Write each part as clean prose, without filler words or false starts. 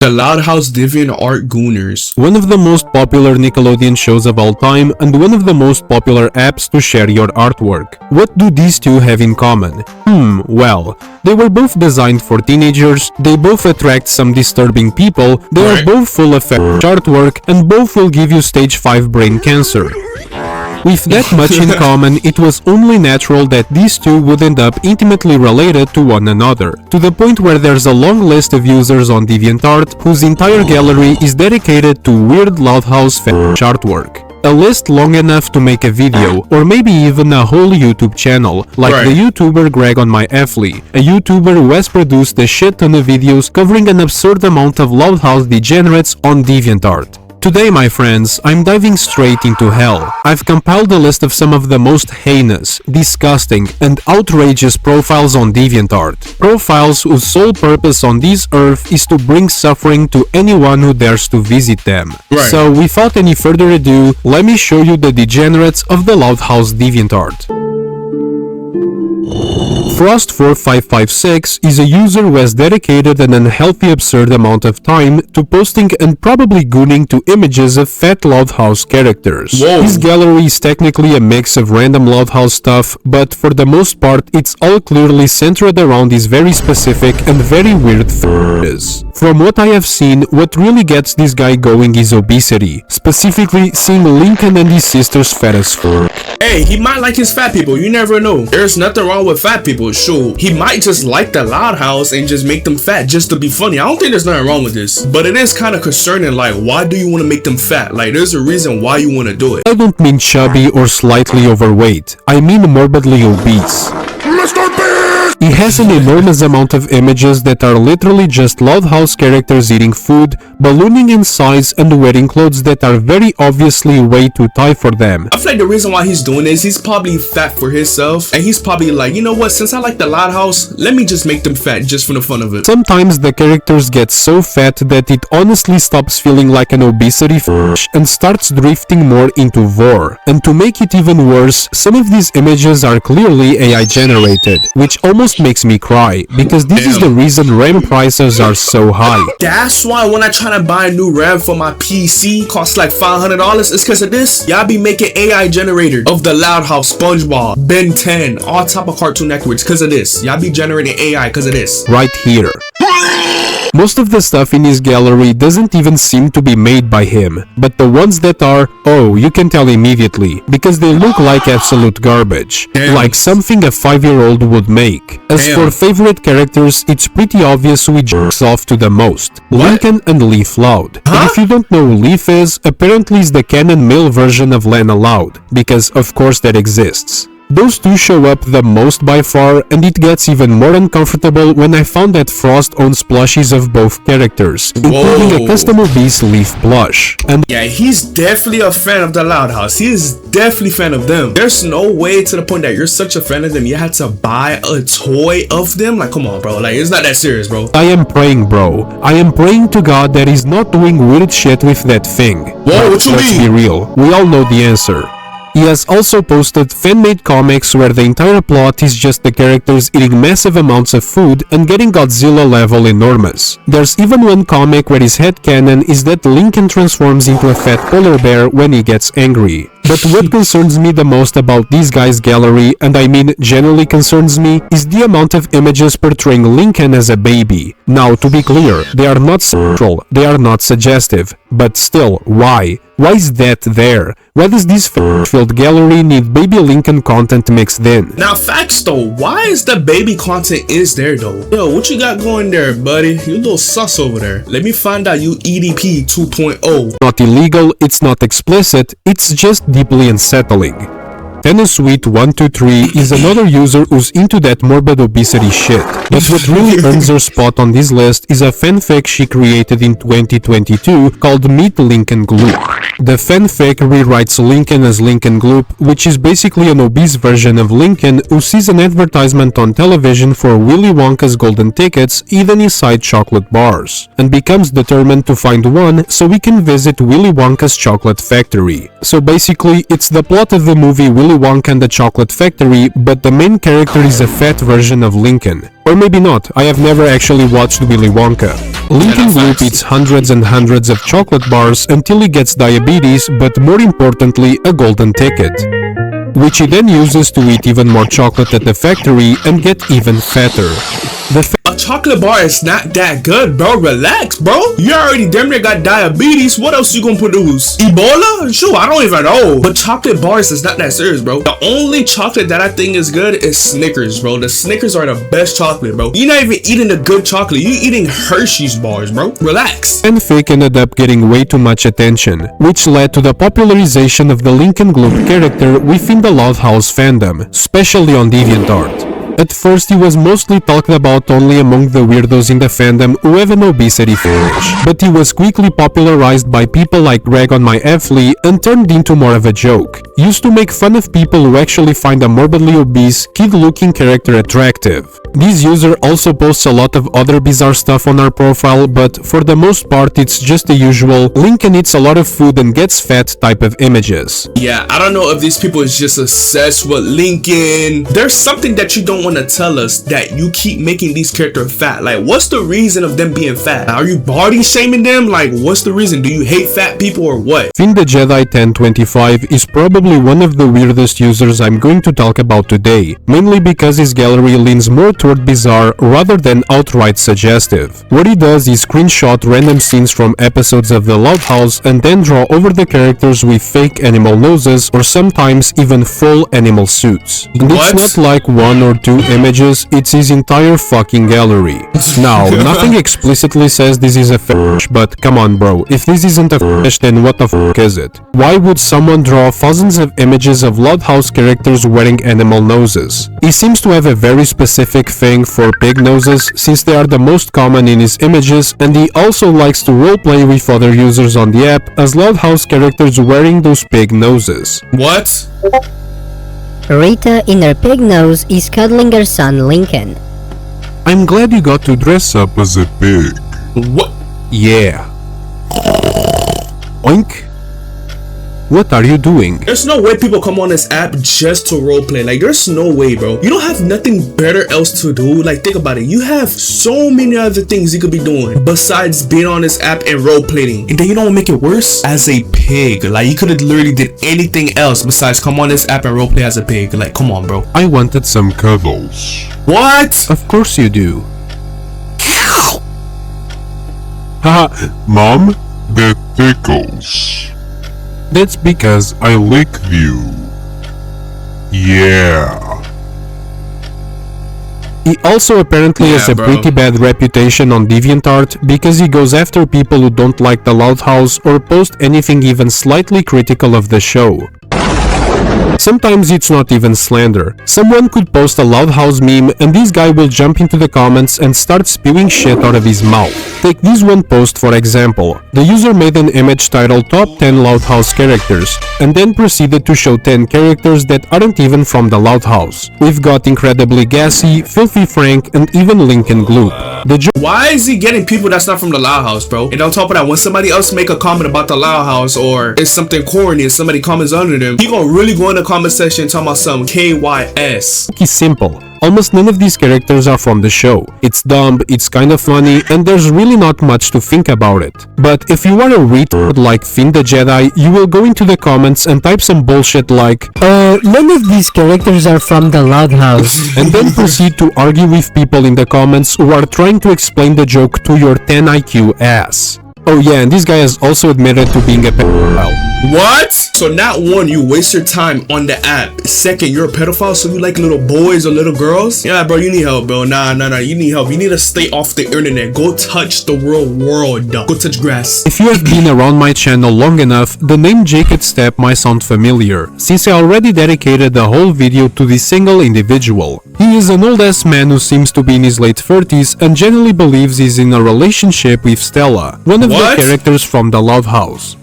The Loud House DeviantArt Gooners. One of the most popular Nickelodeon shows of all time and one of the most popular apps to share your artwork. What do these two have in common? Well, they were both designed for teenagers, they both attract some disturbing people, they are both full of artwork, and both will give you stage 5 brain cancer. With that much in common, it was only natural that these two would end up intimately related to one another, to the point where there's a long list of users on DeviantArt whose entire gallery is dedicated to weird Loud House artwork. A list long enough to make a video, or maybe even a whole YouTube channel, like the YouTuber Greg on My Athlete, a YouTuber who has produced a shit ton of videos covering an absurd amount of Loud House degenerates on DeviantArt. Today, my friends, I'm diving straight into hell. I've compiled a list of some of the most heinous, disgusting, and outrageous profiles on DeviantArt. Profiles whose sole purpose on this earth is to bring suffering to anyone who dares to visit them. So, without any further ado, let me show you the degenerates of the Loud House DeviantArt. Frost4556 is a user who has dedicated an unhealthy absurd amount of time to posting and probably gooning to images of fat Loud House characters. His gallery is technically a mix of random Loud House stuff, but for the most part it's all clearly centered around these very specific and very weird f***s. From what I have seen, what really gets this guy going is obesity, specifically seeing Lincoln and his sister's fat as fuck. Hey, he might like his fat people, you never know. There's nothing wrong with fat people, sure. He might just like the Loud House and just make them fat just to be funny. I don't think there's nothing wrong with this. But it is kind of concerning, like, why do you want to make them fat? Like, there's a reason why you want to do it. I don't mean chubby or slightly overweight. I mean morbidly obese. Mr. Beast! He has an enormous amount of images that are literally just Loud House characters eating food, ballooning in size, and wearing clothes that are very obviously way too tight for them. I feel like the reason why he's doing this, he's probably fat for himself, and he's probably like, you know what, since I like the Loud House, let me just make them fat just for the fun of it. Sometimes the characters get so fat that it honestly stops feeling like an obesity and starts drifting more into vor. And to make it even worse, some of these images are clearly AI generated, which almost makes me cry, because this is the reason RAM prices are so high. That's why when I try to buy a new RAM for my PC, costs like $500, it's because of this. Y'all be making AI generator of the Loud House, SpongeBob, Ben 10, all type of Cartoon Networks because of this. Y'all be generating AI because of this. Right here. Most of the stuff in his gallery doesn't even seem to be made by him, but the ones that are, oh, you can tell immediately, because they look like absolute garbage, like something a 5-year-old would make. As for favorite characters, it's pretty obvious who he jerks off to the most, Lincoln and Leaf Loud. And if you don't know who Leaf is, apparently is the canon male version of Lana Loud, because of course that exists. Those two show up the most by far, and it gets even more uncomfortable when I found that Frost owns plushies of both characters, including a custom obese Leaf plush. And yeah, he's definitely a fan of the Loud House. He is definitely a fan of them. There's no way to the point that you're such a fan of them, you had to buy a toy of them? Like, come on, bro. Like, it's not that serious, bro. I am praying, bro. I am praying to God that he's not doing weird shit with that thing. Whoa, what you mean? Let's be real. We all know the answer. He has also posted fan-made comics where the entire plot is just the characters eating massive amounts of food and getting Godzilla level enormous. There's even one comic where his headcanon is that Lincoln transforms into a fat polar bear when he gets angry. But what concerns me the most about this guy's gallery, and I mean generally concerns me, is the amount of images portraying Lincoln as a baby. Now, to be clear, they are not sexual, they are not suggestive, but still, why? Why is that there? Why does this filled gallery need baby Lincoln content mixed in? Now facts though, why is the baby content is there though? Yo, what you got going there, buddy? You a little sus over there. Let me find out you EDP 2.0. Not illegal, it's not explicit, it's just deeply unsettling. TennisSweet123 is another user who's into that morbid obesity shit, but what really earns her spot on this list is a fanfic she created in 2022 called Meet Lincoln Gloop. The fanfic rewrites Lincoln as Lincoln Gloop, which is basically an obese version of Lincoln who sees an advertisement on television for Willy Wonka's golden tickets eaten inside chocolate bars, and becomes determined to find one so he can visit Willy Wonka's chocolate factory. So basically, it's the plot of the movie Willy Willy Wonka and the Chocolate Factory, but the main character is a fat version of Lincoln. Or maybe not, I have never actually watched Willy Wonka. Lincoln Gloop eats hundreds and hundreds of chocolate bars until he gets diabetes, but more importantly, a golden ticket, which he then uses to eat even more chocolate at the factory and get even fatter. A chocolate bar is not that good, bro. Relax, bro. You already damn near got diabetes. What else you gonna produce? Ebola? Shoot, I don't even know. But chocolate bars is not that serious, bro. The only chocolate that I think is good is Snickers, bro. The Snickers are the best chocolate, bro. You're not even eating the good chocolate. You eating Hershey's bars, bro. Relax. Fanfic ended up getting way too much attention, which led to the popularization of the Lincoln Gloop character within the Loud House fandom, especially on DeviantArt. At first, he was mostly talked about only among the weirdos in the fandom who have an obesity fetish, but he was quickly popularized by people like Greg on my Fly and turned into more of a joke. He used to make fun of people who actually find a morbidly obese, kid-looking character attractive. This user also posts a lot of other bizarre stuff on our profile, but for the most part it's just the usual Lincoln eats a lot of food and gets fat type of images. Yeah, I don't know if these people is just obsessed with Lincoln. There's something that you don't want to tell us that you keep making these characters fat. Like, what's the reason of them being fat? Are you body shaming them? Like, what's the reason? Do you hate fat people or what? Finn the Jedi 1025 is probably one of the weirdest users I'm going to talk about today, mainly because his gallery leans more toward bizarre rather than outright suggestive. What he does is screenshot random scenes from episodes of The Loud House and then draw over the characters with fake animal noses or sometimes even full animal suits. And it's not like one or two images, it's his entire fucking gallery. Now, nothing explicitly says this is a fetish, but come on bro, if this isn't a fetish then what the fuck is it? Why would someone draw thousands of images of Loud House characters wearing animal noses? He seems to have a very specific thing for pig noses since they are the most common in his images, and he also likes to roleplay with other users on the app as Loud House characters wearing those pig noses. What? Rita in her pig nose is cuddling her son Lincoln. I'm glad you got to dress up as a pig. What? Yeah. Oink. What are you doing? There's no way people come on this app just to roleplay. Like, there's no way, bro. You don't have nothing better else to do. Like, think about it. You have so many other things you could be doing besides being on this app and roleplaying. And then you don't make it worse? As a pig. Like, you could have literally did anything else besides come on this app and roleplay as a pig. Like, come on, bro. I wanted some cuddles. What? Of course you do. Haha, Mom, that tickles. That's because I lick you. Yeah. He also apparently has a pretty bad reputation on DeviantArt because he goes after people who don't like the Loud House or post anything even slightly critical of the show. Sometimes it's not even slander. Someone could post a Loud House meme and this guy will jump into the comments and start spewing shit out of his mouth. Take this one post for example. The user made an image titled Top 10 Loud House Characters and then proceeded to show 10 characters that aren't even from the Loud House. We've got Incredibly Gassy, Filthy Frank, and even Lincoln Gloop. Why is he getting people that's not from the Loud House, bro? And on top of that, when somebody else make a comment about the Loud House or it's something corny and somebody comments under them, he gonna really go in the comment section talking about some KYS. It's simple. Almost none of these characters are from the show. It's dumb, it's kind of funny, and there's really not much to think about it. But if you are a retard like Finn the Jedi, you will go into the comments and type some bullshit like, none of these characters are from the Loud House. and then proceed to argue with people in the comments who are trying to explain the joke to your 10 IQ ass. Oh yeah, and this guy has also admitted to being a pedophile. What? So not one, you waste your time on the app. Second, you're a pedophile, so you like little boys or little girls? Yeah, bro, you need help, bro. Nah, you need help. You need to stay off the internet. Go touch the real world. Go touch grass. If you have been around my channel long enough, the name Jacob Step might sound familiar, since I already dedicated the whole video to this single individual. He is an old-ass man who seems to be in his late 30s and generally believes he's in a relationship with Stella, one of the characters from the Loud House,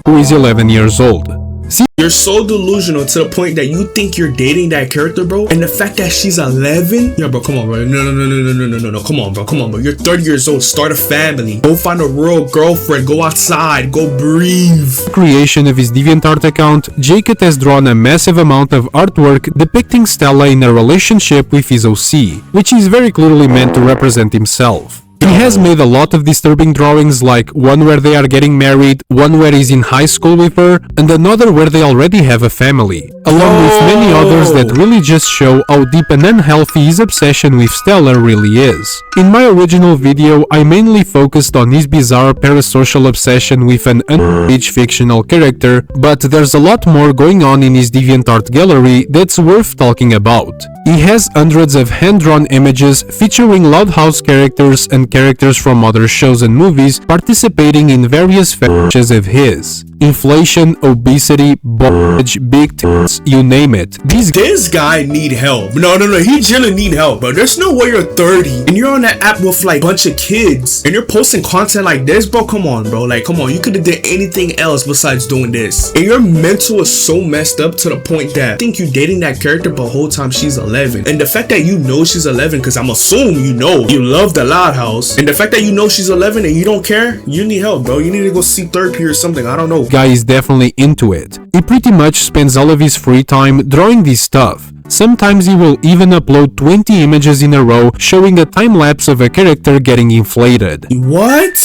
who is 11 years old. See, you're so delusional to the point that you think you're dating that character, bro. And the fact that she's 11, yeah, bro, come on, bro. No, come on, bro. You're 30 years old. Start a family. Go find a real girlfriend. Go outside. Go breathe. Creation of his DeviantArt account, Jacob has drawn a massive amount of artwork depicting Stella in a relationship with his OC, which is very clearly meant to represent himself. He has made a lot of disturbing drawings, like one where they are getting married, one where he's in high school with her, and another where they already have a family, along with many others that really just show how deep and unhealthy his obsession with Stella really is. In my original video, I mainly focused on his bizarre parasocial obsession with an underage fictional character, but there's a lot more going on in his DeviantArt gallery that's worth talking about. He has hundreds of hand-drawn images featuring Loud House characters and characters from other shows and movies participating in various fetishes of his. Inflation, obesity, bondage, big tits, you name it. This guy need help. No, he genuinely need help, bro. There's no way you're 30 and you're on that app with like a bunch of kids and you're posting content like this, bro. Come on, bro. Like, come on. You could have did anything else besides doing this. And your mental is so messed up to the point that I think you dating that character, but the whole time she's 11. And the fact that you know she's 11, because I'm assuming you know you love the Loud House, and the fact that you know she's 11 and you don't care, you need help, bro. You need to go see therapy or something. I don't know. Guy is definitely into it. He pretty much spends all of his free time drawing this stuff. Sometimes he will even upload 20 images in a row showing a time lapse of a character getting inflated. What?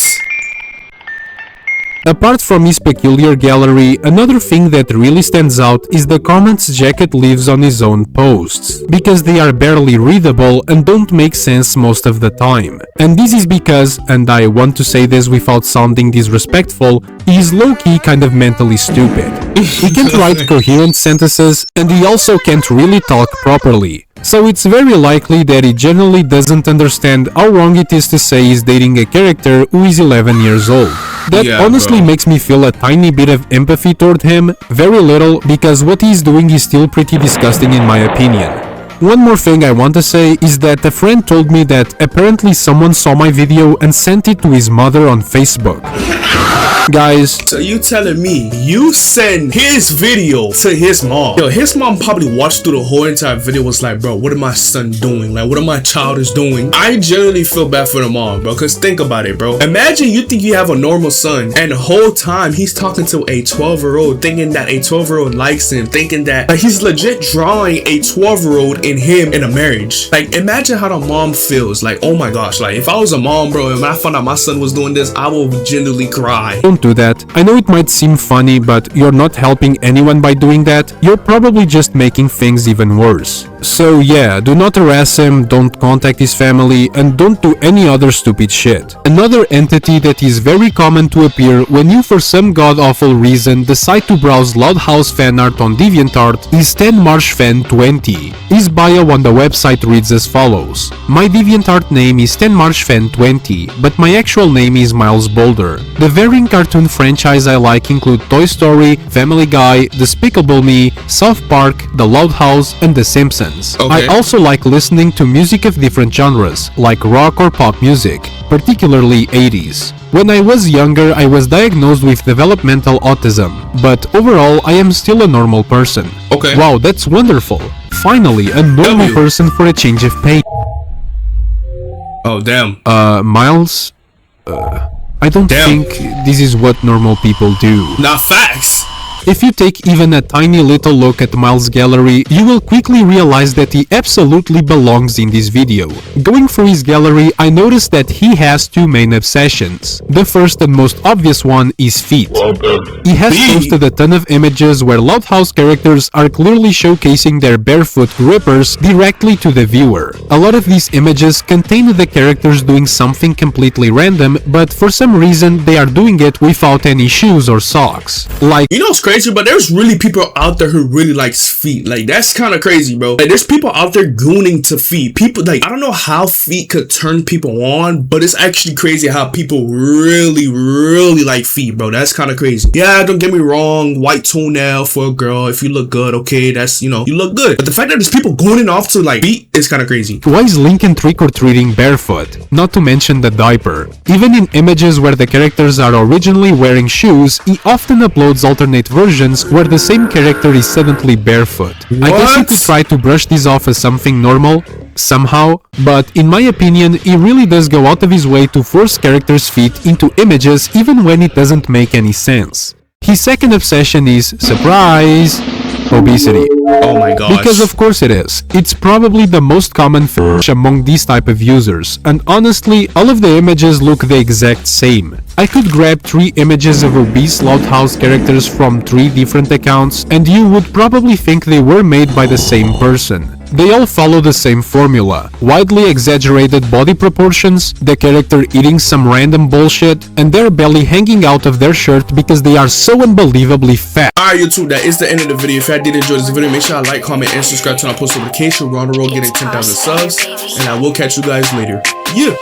Apart from his peculiar gallery, another thing that really stands out is the comments Jacket leaves on his own posts, because they are barely readable and don't make sense most of the time. And this is because, and I want to say this without sounding disrespectful, he is low-key kind of mentally stupid. He can't write coherent sentences, and he also can't really talk properly. So it's very likely that he generally doesn't understand how wrong it is to say he's dating a character who is 11 years old. That honestly makes me feel a tiny bit of empathy toward him, very little, because what he's doing is still pretty disgusting in my opinion. One more thing I want to say is that a friend told me that apparently someone saw my video and sent it to his mother on Facebook. Guys, so you telling me you send his video to his mom? Yo, his mom probably watched through the whole entire video, was like, bro, what am my son doing? Like, what am my child is doing? I generally feel bad for the mom, bro, because think about it, bro. Imagine you think you have a normal son and the whole time he's talking to a 12-year-old, thinking that a 12-year-old likes him, thinking that like, he's legit drawing a 12-year-old in him in a marriage. Like, imagine how the mom feels. Like, oh my gosh, like if I was a mom, bro, and when I found out my son was doing this, I will genuinely cry. Don't do that. I know it might seem funny, but you're not helping anyone by doing that. You're probably just making things even worse. So yeah, do not harass him, don't contact his family, and don't do any other stupid shit. Another entity that is very common to appear when you for some god-awful reason decide to browse Loud House fanart on DeviantArt is 10marshfan20. His bio on the website reads as follows: my DeviantArt name is 10marshfan20, but my actual name is Miles Boulder. The varying cartoon franchise I like include Toy Story, Family Guy, Despicable Me, South Park, The Loud House, and The Simpsons. I also like listening to music of different genres, like rock or pop music, particularly 80s. When I was younger, I was diagnosed with developmental autism, but overall, I am still a normal person. Okay. Wow, that's wonderful. Finally, a normal person for a change of pace. Oh, damn. Miles? I don't think this is what normal people do. Not facts. If you take even a tiny little look at Miles' gallery, you will quickly realize that he absolutely belongs in this video. Going through his gallery, I noticed that he has two main obsessions. The first and most obvious one is feet. He has posted a ton of images where Loud House characters are clearly showcasing their barefoot grippers directly to the viewer. A lot of these images contain the characters doing something completely random, but for some reason they are doing it without any shoes or socks. Like, you know what's crazy, but there's really people out there who really likes feet. Like, that's kind of crazy, bro. Like, there's people out there gooning to feet. People, like, I don't know how feet could turn people on, but it's actually crazy how people really like feet, bro. That's kind of crazy. Yeah, don't get me wrong, white toenail for a girl, if you look good, okay, that's, you know, you look good. But the fact that there's people gooning off to like feet is kind of crazy. Why is Lincoln trick-or-treating barefoot? Not to mention the diaper. Even in images where the characters are originally wearing shoes, he often uploads alternate versions versions where the same character is suddenly barefoot. I guess you could try to brush this off as something normal, somehow, but in my opinion, he really does go out of his way to force characters' feet into images even when it doesn't make any sense. His second obsession is, surprise, obesity. Oh my gosh. Because of course it is. It's probably the most common fetish among these type of users, and honestly, all of the images look the exact same. I could grab 3 images of obese Slaughterhouse characters from 3 different accounts, and you would probably think they were made by the same person. They all follow the same formula: widely exaggerated body proportions, the character eating some random bullshit, and their belly hanging out of their shirt because they are so unbelievably fat. Alright YouTube, that is the end of the video. If you did enjoy this video, make sure I like, comment, and subscribe, turn on post notifications. We're on the road getting 10,000 subs, and I will catch you guys later. Yeah!